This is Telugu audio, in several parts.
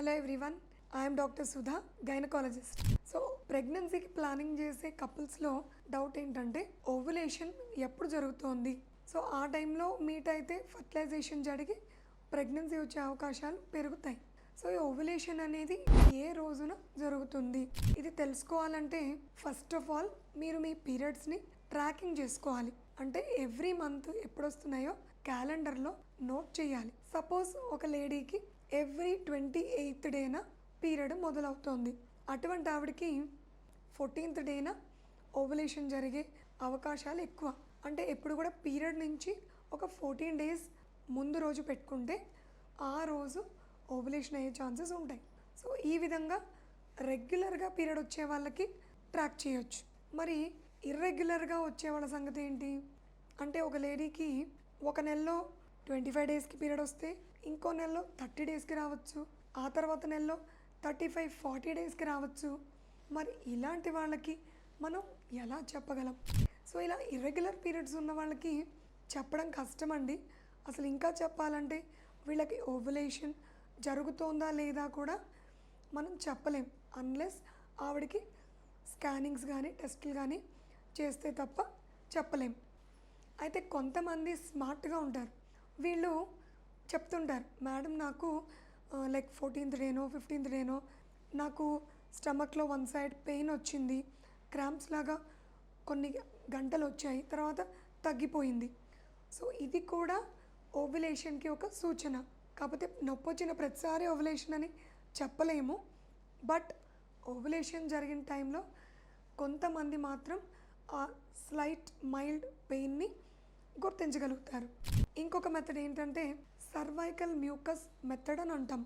Hello everyone, I'm doctor Sudha, gynaecologist. So ప్రెగ్నెన్సీకి ప్లానింగ్ చేసే కపుల్స్లో డౌట్ ఏంటంటే ఓవులేషన్ ఎప్పుడు జరుగుతోంది. సో ఆ టైంలో మీట్ అయితే ఫర్టిలైజేషన్ జరిగి ప్రెగ్నెన్సీ వచ్చే అవకాశాలు పెరుగుతాయి. సో ఈ ఓవులేషన్ అనేది ఏ రోజున జరుగుతుంది ఇది తెలుసుకోవాలంటే ఫస్ట్ ఆఫ్ ఆల్ మీరు మీ పీరియడ్స్ని ట్రాకింగ్ చేసుకోవాలి. అంటే ఎవ్రీ మంత్ ఎప్పుడు వస్తున్నాయో క్యాలెండర్లో నోట్ చేయాలి. సపోజ్ ఒక లేడీకి ఎవ్రీ 28th డేన పీరియడ్ మొదలవుతోంది. అటువంటి ఆవిడకి 14th డేన ఓవులేషన్ జరిగే అవకాశాలు ఎక్కువ. అంటే ఎప్పుడు కూడా పీరియడ్ నుంచి ఒక 14 days ముందు రోజు పెట్టుకుంటే ఆ రోజు ఓవులేషన్ అయ్యే ఛాన్సెస్ ఉంటాయి. సో ఈ విధంగా రెగ్యులర్గా పీరియడ్ వచ్చే వాళ్ళకి ట్రాక్ చేయొచ్చు. మరి ఇర్రెగ్యులర్గా వచ్చే వాళ్ళ సంగతి ఏంటి అంటే ఒక లేడీకి ఒక నెలలో 25 daysకి పీరియడ్ వస్తే ఇంకో నెలలో 30 daysకి రావచ్చు, ఆ తర్వాత నెలలో 35-40 daysకి రావచ్చు. మరి ఇలాంటి వాళ్ళకి మనం ఎలా చెప్పగలం? సో ఇలా ఇర్రెగ్యులర్ పీరియడ్స్ ఉన్న వాళ్ళకి చెప్పడం కష్టం అండి. అసలు ఇంకా చెప్పాలంటే వీళ్ళకి ఓవులేషన్ జరుగుతోందా లేదా కూడా మనం చెప్పలేం అన్లెస్ ఆవిడకి స్కానింగ్స్ కానీ టెస్టులు కానీ చేస్తే తప్ప చెప్పలేం. అయితే కొంతమంది స్మార్ట్గా ఉంటారు. వీళ్ళు చెప్తుంటారు, మేడం నాకు లైక్ 14th డేనో 15th డేనో నాకు స్టమక్లో వన్ సైడ్ పెయిన్ వచ్చింది, క్రాంప్స్ లాగా కొన్ని గంటలు వచ్చాయి, తర్వాత తగ్గిపోయింది. సో ఇది కూడా ఓవులేషన్కి ఒక సూచన. కాకపోతే నొప్పి వచ్చిన ప్రతిసారి ఓవులేషన్ అని చెప్పలేము. బట్ ఓవులేషన్ జరిగిన టైంలో కొంతమంది మాత్రం ఆ స్లైట్ మైల్డ్ పెయిన్ని గుర్తించగలుగుతారు. ఇంకొక మెథడ్ ఏంటంటే సర్వైకల్ మ్యూకస్ మెథడ్ అని అంటాం.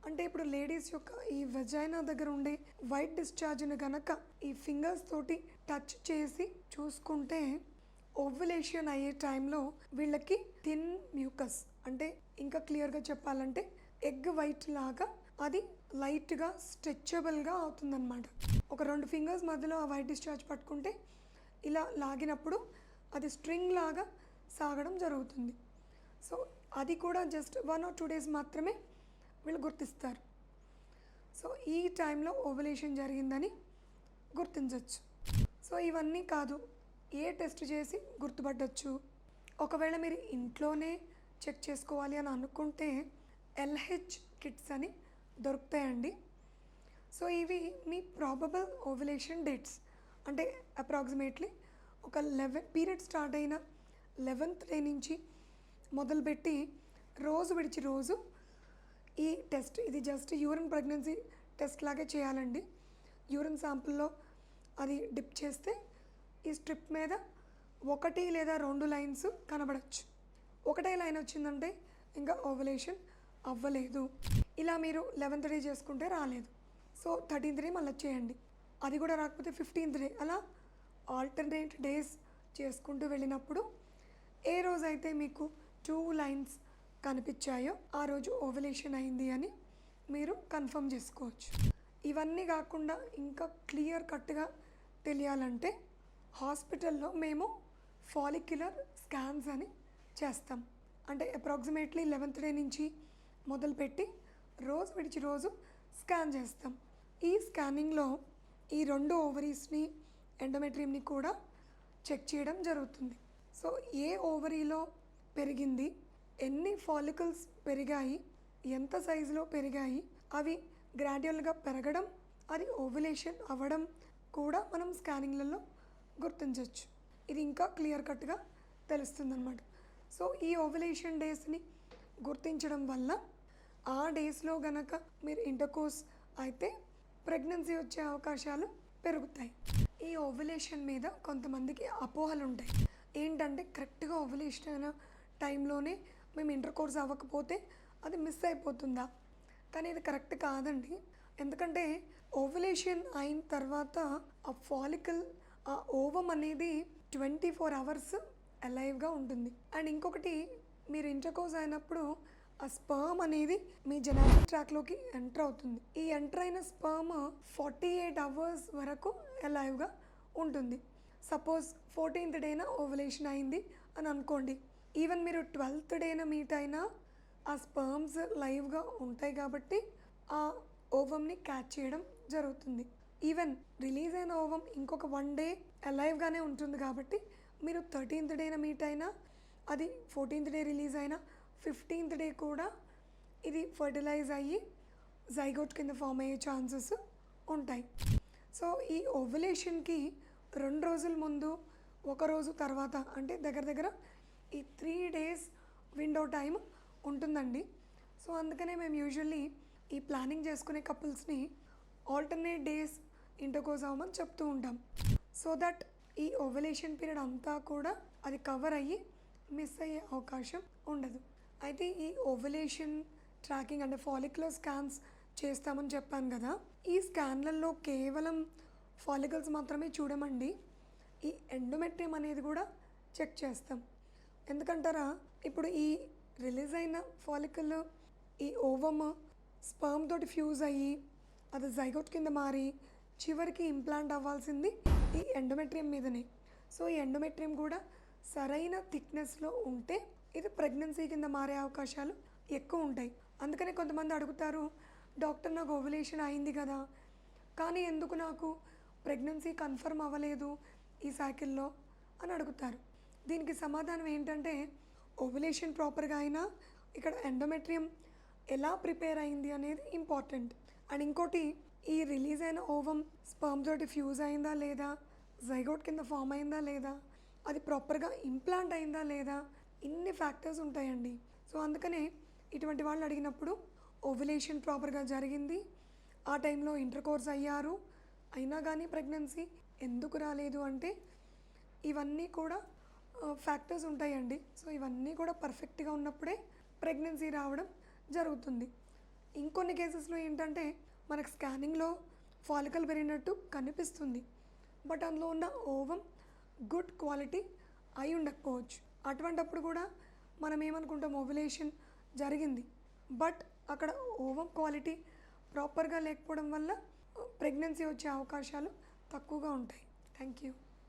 అంటే ఇప్పుడు లేడీస్ యొక్క ఈ వెజైనా దగ్గర ఉండే వైట్ డిశ్చార్జ్ని గనక ఈ ఫింగర్స్ తోటి టచ్ చేసి చూసుకుంటే ఓవులేషన్ అయ్యే టైంలో వీళ్ళకి థిన్ మ్యూకస్ అంటే ఇంకా క్లియర్గా చెప్పాలంటే ఎగ్ వైట్ లాగా అది లైట్గా స్ట్రెచబుల్గా అవుతుందన్నమాట. ఒక 2 ఫింగర్స్ మధ్యలో ఆ వైట్ డిశ్చార్జ్ పట్టుకుంటే ఇలా లాగినప్పుడు అది స్ట్రింగ్ లాగా సాగడం జరుగుతుంది. సో అది కూడా జస్ట్ 1 or 2 days మాత్రమే వీళ్ళు గుర్తిస్తారు. సో ఈ టైంలో ఓవులేషన్ జరిగిందని గుర్తించవచ్చు. సో ఇవన్నీ కాదు, ఏ టెస్ట్ చేసి గుర్తుపట్టచ్చు. ఒకవేళ మీరు ఇంట్లోనే చెక్ చేసుకోవాలి అని అనుకుంటే LH కిట్స్ అని దొరుకుతాయండి. సో ఇవి మీ ప్రాబబుల్ ఓవులేషన్ డేట్స్ అంటే అప్రాక్సిమేట్లీ ఒక పీరియడ్ స్టార్ట్ అయిన 11th డే నుంచి మొదలుపెట్టి రోజు విడిచి రోజు ఈ టెస్ట్, ఇది జస్ట్ యూరిన్ ప్రెగ్నెన్సీ టెస్ట్ లాగే చేయాలండి. యూరిన్ శాంపుల్లో అది డిప్ చేస్తే ఈ స్ట్రిప్ మీద 1 లేదా 2 లైన్స్ కనబడచ్చు. ఒకటే లైన్ వచ్చిందంటే ఇంకా ఓవులేషన్ అవ్వలేదు. ఇలా మీరు 11th డే చేసుకుంటే రాలేదు, సో 13th డే మళ్ళీ చేయండి. అది కూడా రాకపోతే 15th డే, అలా ఆల్టర్నేట్ డేస్ చేసుకుంటూ వెళ్ళినప్పుడు ఏ రోజైతే మీకు 2 లైన్స్ కనిపించాయో ఆ రోజు ఓవులేషన్ అయింది అని మీరు కన్ఫర్మ్ చేసుకోవచ్చు. ఇవన్నీ కాకుండా ఇంకా క్లియర్ కట్గా తెలియాలంటే హాస్పిటల్లో మేము ఫాలిక్యులర్ స్కాన్స్ అని చేస్తాం. అంటే అప్రాక్సిమేట్లీ 11th డే నుంచి మొదలుపెట్టి రోజు విడిచి రోజు స్కాన్ చేస్తాం. ఈ స్కానింగ్లో ఈ 2 ఓవరీస్ని ఎండోమెట్రియంని కూడా చెక్ చేయడం జరుగుతుంది. సో ఏ ఓవరీలో పెరిగింది, ఎన్ని ఫాలికల్స్ పెరిగాయి, ఎంత సైజులో పెరిగాయి, అవి గ్రాడ్యువల్గా పెరగడం, అది ఓవులేషన్ అవ్వడం కూడా మనం స్కానింగ్లలో గుర్తించవచ్చు. ఇది ఇంకా క్లియర్ కట్గా తెలుస్తుందన్నమాట. సో ఈ ఓవులేషన్ డేస్ని గుర్తించడం వల్ల ఆ డేస్లో గనక మీరు ఇంటర్కోర్స్ అయితే ప్రెగ్నెన్సీ వచ్చే అవకాశాలు పెరుగుతాయి. ఈ ఓవులేషన్ మీద కొంతమందికి అపోహలు ఉంటాయి. ఏంటంటే కరెక్ట్గా ఓవులేషన్ అయిన టైంలోనే మేము ఇంటర్కోర్స్ అవ్వకపోతే అది మిస్ అయిపోతుందా? కానీ ఇది కరెక్ట్ కాదండి. ఎందుకంటే ఓవులేషన్ అయిన తర్వాత ఆ ఫాలికల్, ఆ ఓవం అనేది 24 hours అలైవ్గా ఉంటుంది. అండ్ ఇంకొకటి, మీరు ఇంటర్కోర్స్ అయినప్పుడు ఆ స్పర్మ్ అనేది మీ జెనెటిక్ ట్రాక్లోకి ఎంటర్ అవుతుంది. ఈ ఎంటర్ అయిన స్పర్మ్ 48 hours వరకు అలైవ్గా ఉంటుంది. సపోజ్ 14th డేన ఓవులేషన్ అయింది అని అనుకోండి, ఈవెన్ మీరు 12th డేన మీట్ అయినా ఆ స్పర్మ్స్ లైవ్గా ఉంటాయి కాబట్టి ఆ ఓవంని క్యాచ్ చేయడం జరుగుతుంది. ఈవెన్ రిలీజ్ అయిన ఓవం ఇంకొక 1 డే అలైవ్గానే ఉంటుంది కాబట్టి మీరు 13th డేన మీట్ అయినా, అది 14th డే రిలీజ్ అయినా, 15th డే కూడా ఇది ఫర్టిలైజ్ అయ్యి జైగోట్ కింద ఫామ్ అయ్యే ఛాన్సెస్ ఉంటాయి. సో ఈ ఓవ్యులేషన్కి 2 రోజుల ముందు, 1 రోజు తర్వాత, అంటే దగ్గర దగ్గర ఈ 3 days విండో టైం ఉంటుందండి. సో అందుకనే మేము యూజువల్లీ ఈ ప్లానింగ్ చేసుకునే కపుల్స్ని ఆల్టర్నేట్ డేస్ ఇంటర్కోర్స్ అవ్వమని చెప్తూ ఉంటాం. సో దట్ ఈ ఓవ్యులేషన్ పీరియడ్ అంతా కూడా అది కవర్ అయ్యి మిస్ అయ్యే అవకాశం ఉండదు. అయితే ఈ ఓవ్యులేషన్ ట్రాకింగ్ అంటే ఫాలిక్యులర్ స్కాన్స్ చేస్తామని చెప్పాను కదా. ఈ స్కాన్లలో కేవలం ఫాలికల్స్ మాత్రమే చూడమండి, ఈ ఎండోమెట్రియం అనేది కూడా చెక్ చేస్తాం. ఎందుకంటారా, ఇప్పుడు ఈ రిలీజ్ అయిన ఫాలికల్ ఈ ఓవమ్ స్పర్మ్ తోటి ఫ్యూజ్ అయ్యి అది జైగోట్ కింద మారి చివరికి ఇంప్లాంట్ అవ్వాల్సింది ఈ ఎండోమెట్రియం మీదనే. సో ఈ ఎండోమెట్రియం కూడా సరైన థిక్నెస్లో ఉంటే ఇది ప్రెగ్నెన్సీ కింద మారే అవకాశాలు ఎక్కువ ఉంటాయి. అందుకనే కొంతమంది అడుగుతారు, డాక్టర్ నాకు ఓవ్యులేషన్ అయింది కదా, కానీ ఎందుకు నాకు ప్రెగ్నెన్సీ కన్ఫర్మ్ అవ్వలేదు ఈ సైకిల్లో అని అడుగుతారు. దీనికి సమాధానం ఏంటంటే, ఓవ్యులేషన్ ప్రాపర్గా అయినా ఇక్కడ ఎండోమెట్రియం ఎలా ప్రిపేర్ అయింది అనేది ఇంపార్టెంట్. అండ్ ఇంకోటి, ఈ రిలీజ్ అయిన ఓవం స్పర్మ్ తోటి ఫ్యూజ్ అయిందా లేదా, జైగోట్ కింద ఫామ్ అయిందా లేదా, అది ప్రాపర్గా ఇంప్లాంట్ అయిందా లేదా, ఇన్ని ఫ్యాక్టర్స్ ఉంటాయండి. సో అందుకనే ఇటువంటి వాళ్ళు అడిగినప్పుడు ఓవ్యులేషన్ ప్రాపర్గా జరిగింది, ఆ టైంలో ఇంటర్కోర్స్ అయ్యారు, అయినా కానీ ప్రెగ్నెన్సీ ఎందుకు రాలేదు అంటే ఇవన్నీ కూడా ఫ్యాక్టర్స్ ఉంటాయండి. సో ఇవన్నీ కూడా పర్ఫెక్ట్గా ఉన్నప్పుడే ప్రెగ్నెన్సీ రావడం జరుగుతుంది. ఇంకొన్ని కేసెస్లో ఏంటంటే మనకు స్కానింగ్లో ఫాలికల్ పెరిగినట్టు కనిపిస్తుంది, బట్ అందులో ఉన్న ఓవం గుడ్ క్వాలిటీ అయి ఉండకపోవచ్చు. అటువంటప్పుడు కూడా మనం ఏమనుకుంటాం, ఓవ్యులేషన్ జరిగింది, బట్ అక్కడ ఓవం క్వాలిటీ ప్రాపర్గా లేకపోవడం వల్ల ప్రెగ్నెన్సీ వచ్చే అవకాశాలు తక్కువగా ఉంటాయి. Thank you.